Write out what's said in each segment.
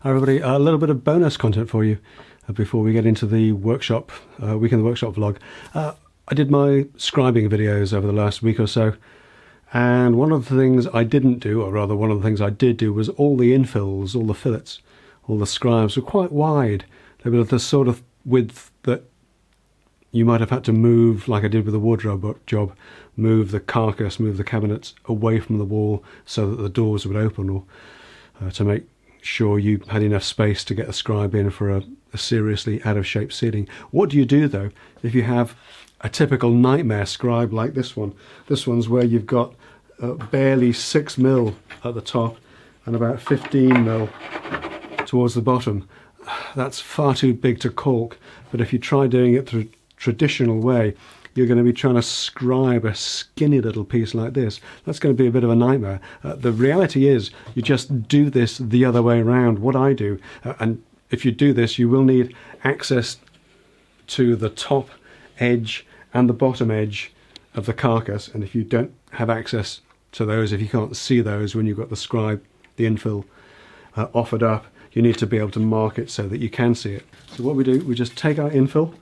Hi everybody, a little bit of bonus content for you before we get into the workshop, week in the workshop vlog. I did my scribing videos over the last week or so, and one of the things I didn't do, or rather one of the things I did do, was all the infills, all the fillets, all the scribes were quite wide. They were the sort of width that you might have had to move, like I did with the wardrobe job, move the carcass, move the cabinets away from the wall so that the doors would open, or to make sure you had enough space to get a scribe in for a seriously out of shape ceiling. What do you do though if you have a typical nightmare scribe like this one? This one's where you've got barely 6 mil at the top and about 15 mil towards the bottom. That's far too big to caulk, but if you try doing it through traditional way, you're going to be trying to scribe a skinny little piece like this. That's going to be a bit of a nightmare. The reality is you just do this the other way around, what I do. And if you do this, you will need access to the top edge and the bottom edge of the carcass. And if you don't have access to those, if you can't see those when you've got the scribe, the infill offered up, you need to be able to mark it so that you can see it. So what we do, we just take our infill,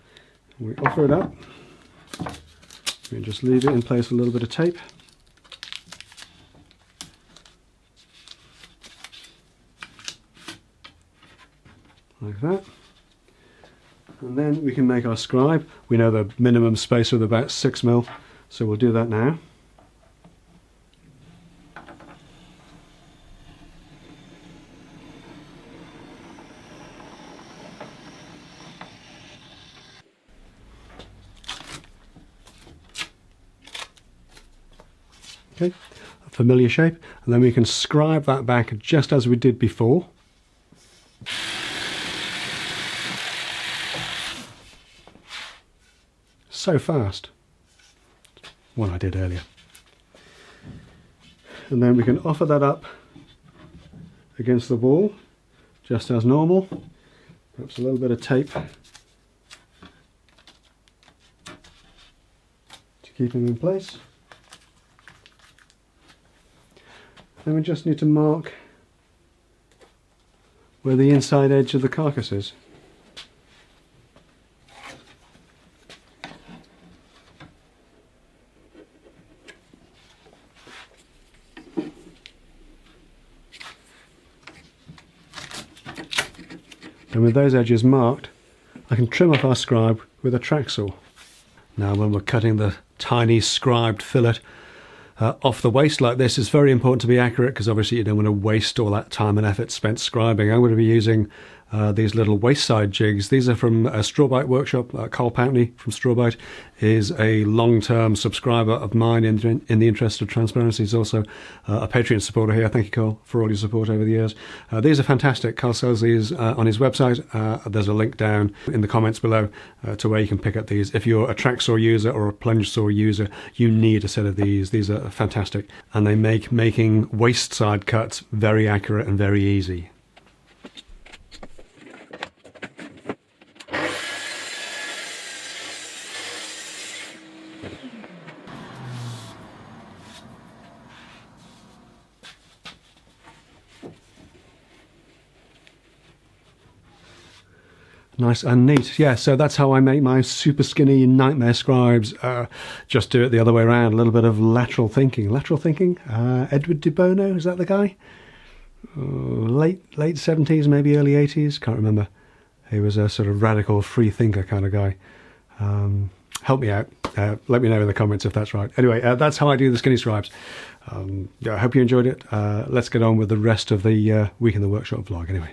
we offer it up, we just leave it in place with a little bit of tape. Like that. And then we can make our scribe. We know the minimum space of about 6 mil, so we'll do that now. Okay, a familiar shape, and then we can scribe that back just as we did before. So fast. One I did earlier. And then we can offer that up against the wall, just as normal. Perhaps a little bit of tape to keep him in place. Then we just need to mark where the inside edge of the carcass is. And with those edges marked, I can trim off our scribe with a track saw. Now when we're cutting the tiny scribed fillet off the waist like this, it's very important to be accurate, because obviously you don't want to waste all that time and effort spent scribing. I'm going to be using these little waist side jigs. These are from a Strawbite workshop. Carl Pountney from Strawbite is a long-term subscriber of mine in the interest of transparency. He's also a Patreon supporter here. Thank you, Carl, for all your support over the years. These are fantastic. Carl sells these on his website. There's a link down in the comments below to where you can pick up these. If you're a track saw user or a plunge saw user, you need a set of these. These are fantastic, and they make making waist side cuts very accurate and very easy. Nice and neat. Yeah, so that's how I make my super skinny nightmare scribes. Just do it the other way around. A little bit of lateral thinking. Lateral thinking? Edward de Bono, is that the guy? Late 70s, maybe early 80s? Can't remember. He was a sort of radical free thinker kind of guy. Help me out. Let me know in the comments if that's right. Anyway, that's how I do the skinny scribes. Yeah, I hope you enjoyed it. Let's get on with the rest of the week in the workshop vlog anyway.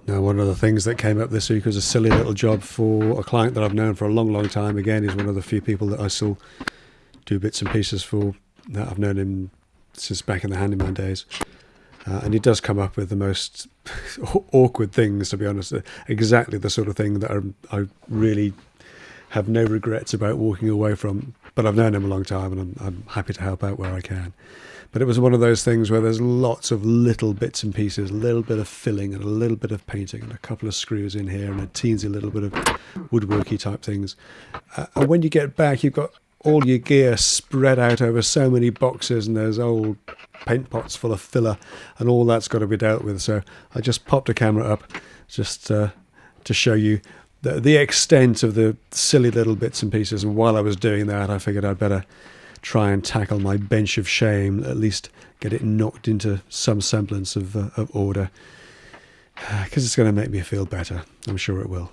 Now, one of the things that came up this week was a silly little job for a client that I've known for a long, long time. Again, he's one of the few people that I still do bits and pieces for. I've known him since back in the handyman days. And he does come up with the most awkward things, to be honest. Exactly the sort of thing that I really have no regrets about walking away from. But I've known him a long time, and I'm happy to help out where I can. But it was one of those things where there's lots of little bits and pieces, a little bit of filling and a little bit of painting and a couple of screws in here and a teensy little bit of woodworky type things. And when you get back, you've got all your gear spread out over so many boxes, and there's old paint pots full of filler, and all that's got to be dealt with. So I just popped a camera up just to show you the extent of the silly little bits and pieces. And while I was doing that, I figured I'd better try and tackle my bench of shame, at least get it knocked into some semblance of order, because it's going to make me feel better. I'm sure it will.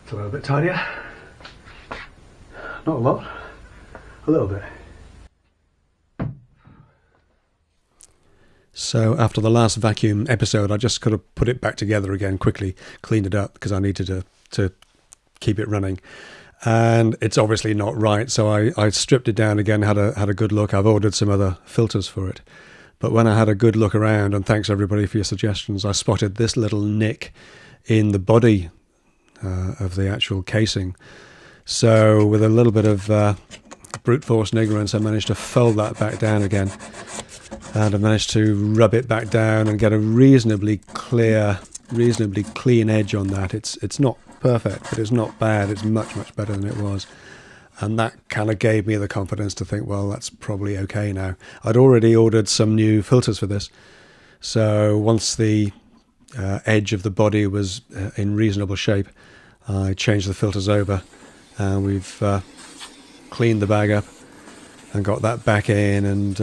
It's a little bit tidier. Not a lot, a little bit. So after the last vacuum episode, I just could have put it back together again quickly, cleaned it up because I needed to keep it running. And it's obviously not right, so I stripped it down again, had a good look. I've ordered some other filters for it. But when I had a good look around, and thanks everybody for your suggestions, I spotted this little nick in the body of the actual casing. So with a little bit of brute force and ignorance, I managed to fold that back down again, and I managed to rub it back down and get a reasonably clean edge on that. It's not perfect, but it's not bad. It's much better than it was, and that kind of gave me the confidence to think, well, that's probably okay now. I'd already ordered some new filters for this, so once the edge of the body was in reasonable shape, I changed the filters over, and we've cleaned the bag up and got that back in, and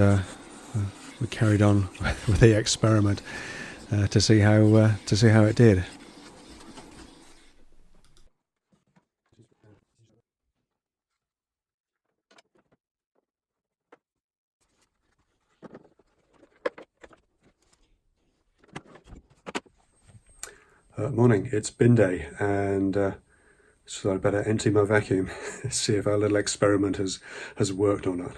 we carried on with the experiment to see how it did. Morning, it's bin day, and so I'd better empty my vacuum, see if our little experiment has worked or not.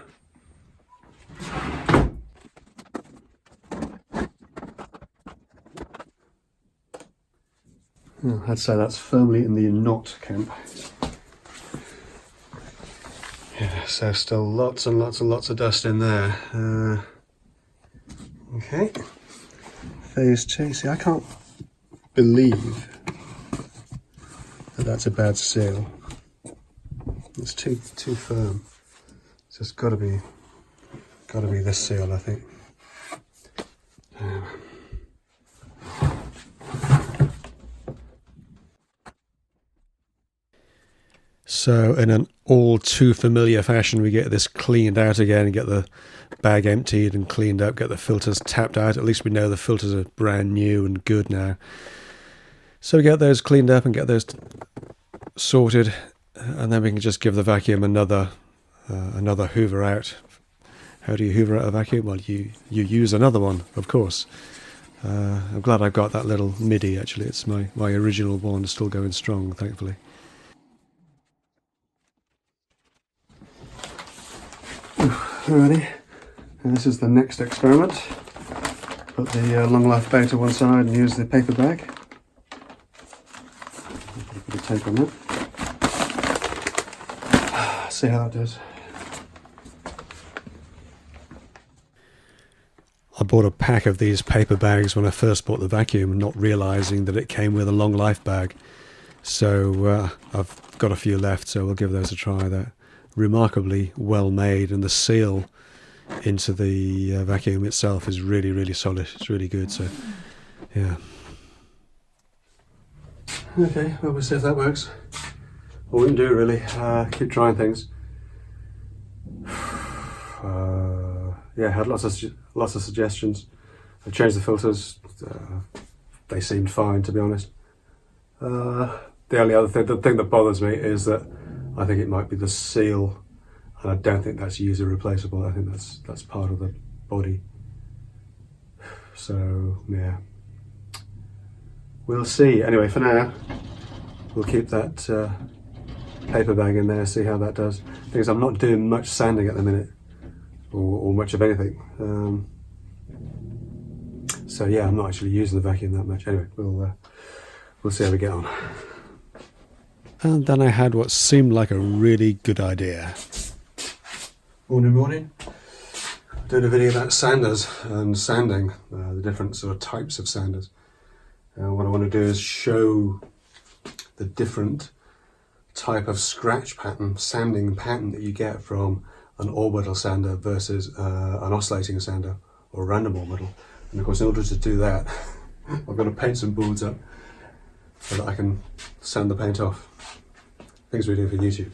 I'd say that's firmly in the not camp. Yeah, so still lots and lots and lots of dust in there. Okay, phase 2. See, I can't believe that's a bad seal. It's too firm. So it's got to be this seal, I think. So in an all too familiar fashion, we get this cleaned out again, get the bag emptied and cleaned up, get the filters tapped out. At least we know the filters are brand new and good now. So we get those cleaned up and get those sorted, and then we can just give the vacuum another hoover out. How do you hoover out a vacuum? Well, you use another one, of course. I'm glad I've got that little MIDI, actually. It's my original one, still going strong, thankfully. Alrighty, and this is the next experiment. Put the long life bag to one side and use the paper bag. Put a bit of tape on that. See how that does. I bought a pack of these paper bags when I first bought the vacuum, not realising that it came with a long life bag. So I've got a few left, so we'll give those a try. They're remarkably well made, and the seal into the vacuum itself is really solid. It's really good. So yeah. Okay, well, we'll see if that works. I wouldn't do it really. Keep trying things. Yeah, had lots of suggestions. I changed the filters. They seemed fine, to be honest. The only other thing, the thing that bothers me is that I think it might be the seal, and I don't think that's user replaceable. I think that's part of the body. So yeah, we'll see. Anyway, for now, we'll keep that paper bag in there, see how that does. Because I'm not doing much sanding at the minute, or much of anything. So yeah, I'm not actually using the vacuum that much. Anyway, we'll see how we get on. And then I had what seemed like a really good idea. Morning. Doing a video about sanders and sanding, the different sort of types of sanders. What I want to do is show the different type of scratch pattern, sanding pattern that you get from an orbital sander versus an oscillating sander or a random orbital. And of course, in order to do that, I've got to paint some boards up so that I can sand the paint off. Things we do for YouTube.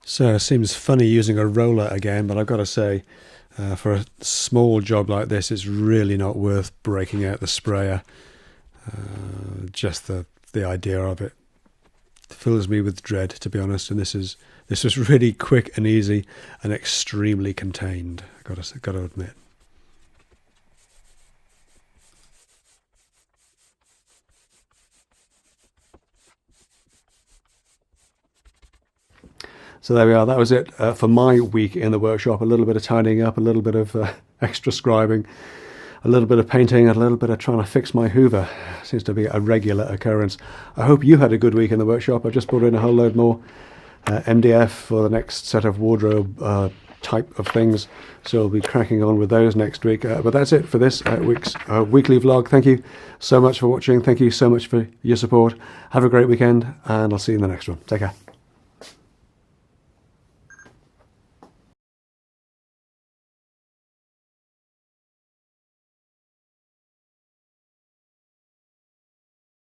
So it seems funny using a roller again, but I've got to say, for a small job like this, it's really not worth breaking out the sprayer. Just the idea of it fills me with dread, to be honest. And this was really quick and easy and extremely contained. Got to admit. So there we are, that was it for my week in the workshop. A little bit of tidying up, a little bit of extra scribing, a little bit of painting, and a little bit of trying to fix my Hoover. Seems to be a regular occurrence. I hope you had a good week in the workshop. I've just brought in a whole load more MDF for the next set of wardrobe type of things. So we'll be cracking on with those next week. But that's it for this week's weekly vlog. Thank you so much for watching. Thank you so much for your support. Have a great weekend, and I'll see you in the next one. Take care.